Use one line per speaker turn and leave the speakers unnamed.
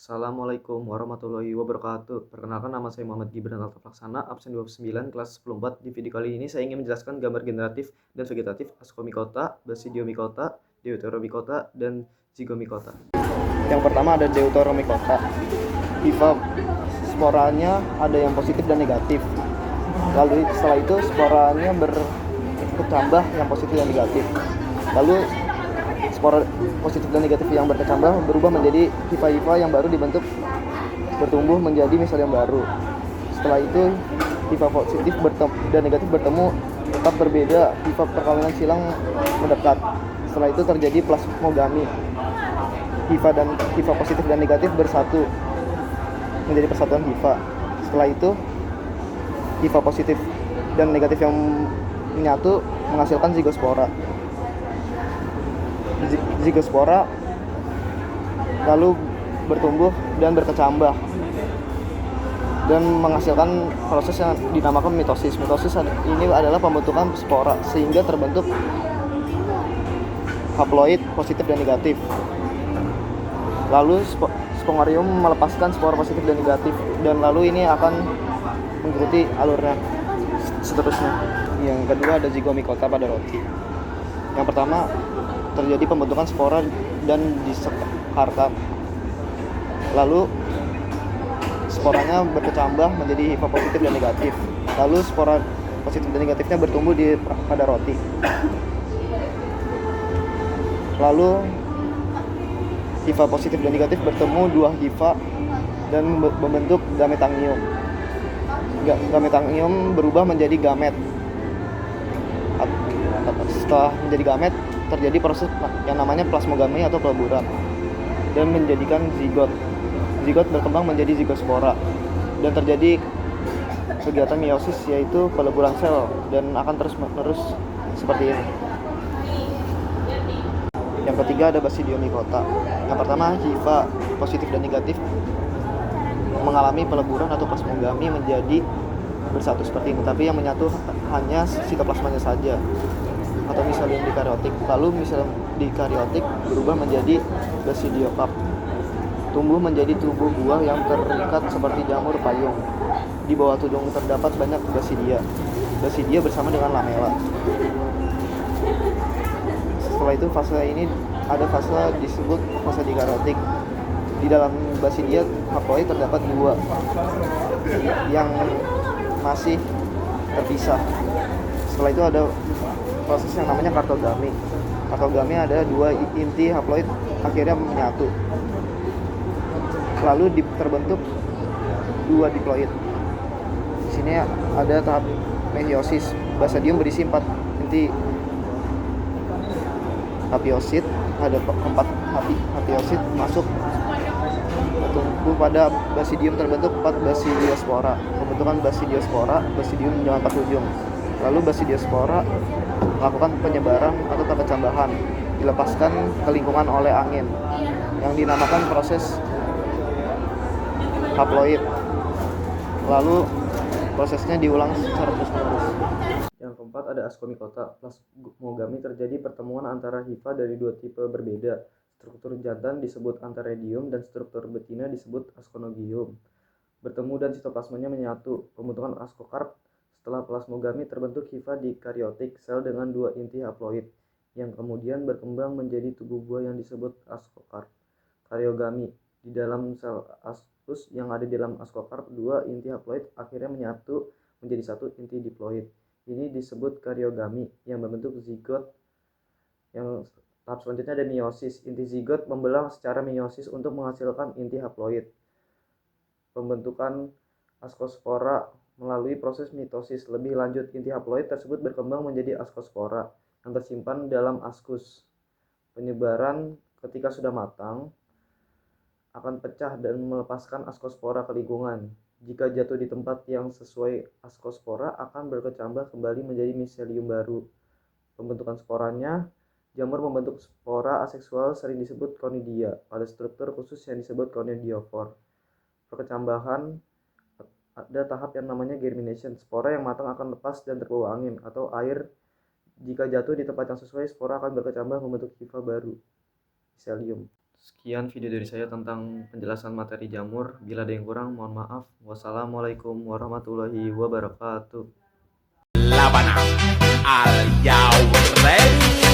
Assalamualaikum warahmatullahi wabarakatuh. Perkenalkan, nama saya Muhammad Gibran Alfa absen 29, kelas 10 4. Di video kali ini saya ingin menjelaskan gambar generatif dan vegetatif Ascomycota, Basidiomycota, Deuteromycota, dan Zygomycota. Yang pertama ada Deuteromycota. Hifa sporanya ada yang positif dan negatif. Lalu setelah itu sporanya berkecambah yang positif dan negatif. Lalu spora positif dan negatif yang berkecambah berubah menjadi hifa-hifa yang baru dibentuk, bertumbuh menjadi miselium baru. Setelah itu hifa positif dan negatif bertemu tetap berbeda, hifa perkawinan silang mendekat. Setelah itu terjadi plasmogami. Hifa positif dan negatif bersatu menjadi persatuan hifa. Setelah itu hifa positif dan negatif yang menyatu menghasilkan zigospora. Zigospora lalu bertumbuh dan berkecambah dan menghasilkan proses yang dinamakan mitosis. Mitosis ini adalah pembentukan spora sehingga terbentuk haploid positif dan negatif. Lalu spongarium melepaskan spora positif dan negatif, dan lalu ini akan mengikuti alurnya seterusnya. Yang kedua ada Zygomycota pada roti. Yang pertama terjadi pembentukan spora dan disekarkan. Lalu sporanya berkecambah menjadi hifa positif dan negatif. Lalu spora positif dan negatifnya bertumbuh pada roti. Lalu hifa positif dan negatif bertemu dua hifa dan membentuk gametangium. Gametangium berubah menjadi gamet. Setelah menjadi gamet, terjadi proses yang namanya plasmogami atau peleburan dan menjadikan zigot. Zigot berkembang menjadi zigospora dan terjadi kegiatan meiosis, yaitu peleburan sel, dan akan terus-menerus seperti ini. Yang ketiga ada Basidiomycota. Yang pertama, hifa positif dan negatif mengalami peleburan atau plasmogami menjadi bersatu seperti ini, tapi yang menyatu hanya sitoplasmanya saja atau miselium dikaryotik. Lalu miselium dikaryotik berubah menjadi basidiokarp, tumbuh menjadi tubuh buah yang terikat seperti jamur payung. Di bawah tudung terdapat banyak basidia bersama dengan lamela. Setelah itu fase ini ada fase disebut fase dikaryotik. Di dalam basidia haploid terdapat dua yang masih terpisah. Setelah itu ada proses yang namanya kartogami. Kartogami ada dua inti haploid akhirnya menyatu. Lalu terbentuk dua diploid. Di sini ada tahap meiosis. Basidium berisi 4 inti hapiosit. Ada 4 hapiosit masuk tumbuh pada basidium, terbentuk 4 basidiospora. Pembentukan basidiospora, basidium dengan 4 ujung. Lalu basidiospora melakukan penyebaran atau perkecambahan, dilepaskan ke lingkungan oleh angin yang dinamakan proses haploid. Lalu prosesnya diulang secara terus-menerus. Yang keempat ada Ascomycota. Plasmogami terjadi pertemuan antara hifa dari dua tipe berbeda. Struktur jantan disebut anteredium dan struktur betina disebut asconogium. Bertemu dan sitoplasmanya menyatu, pembentukan ascokarp. Setelah plasmogami terbentuk hifa dikaryotik, sel dengan dua inti haploid yang kemudian berkembang menjadi tubuh buah yang disebut ascokarp. Karyogami, di dalam sel ascus yang ada di dalam ascokarp, dua inti haploid akhirnya menyatu menjadi satu inti diploid. Ini disebut karyogami yang membentuk zigot. Yang tahap selanjutnya ada meiosis. Inti zigot membelah secara meiosis untuk menghasilkan inti haploid. Pembentukan ascospora melalui proses mitosis. Lebih lanjut, inti haploid tersebut berkembang menjadi ascospora yang tersimpan dalam ascus. Penyebaran ketika sudah matang akan pecah dan melepaskan ascospora ke lingkungan. Jika jatuh di tempat yang sesuai, ascospora akan berkecambah kembali menjadi miselium baru. Pembentukan sporanya, jamur membentuk spora aseksual sering disebut conidia pada struktur khusus yang disebut conidiophore. Perkecambahan ada tahap yang namanya germination. Spora yang matang akan lepas dan terbawa angin atau air. Jika jatuh di tempat yang sesuai, spora akan berkecambah membentuk hifa baru, miselium. Sekian video dari saya tentang penjelasan materi jamur. Bila ada yang kurang, mohon maaf. Wassalamualaikum warahmatullahi wabarakatuh.
Labana al Ready?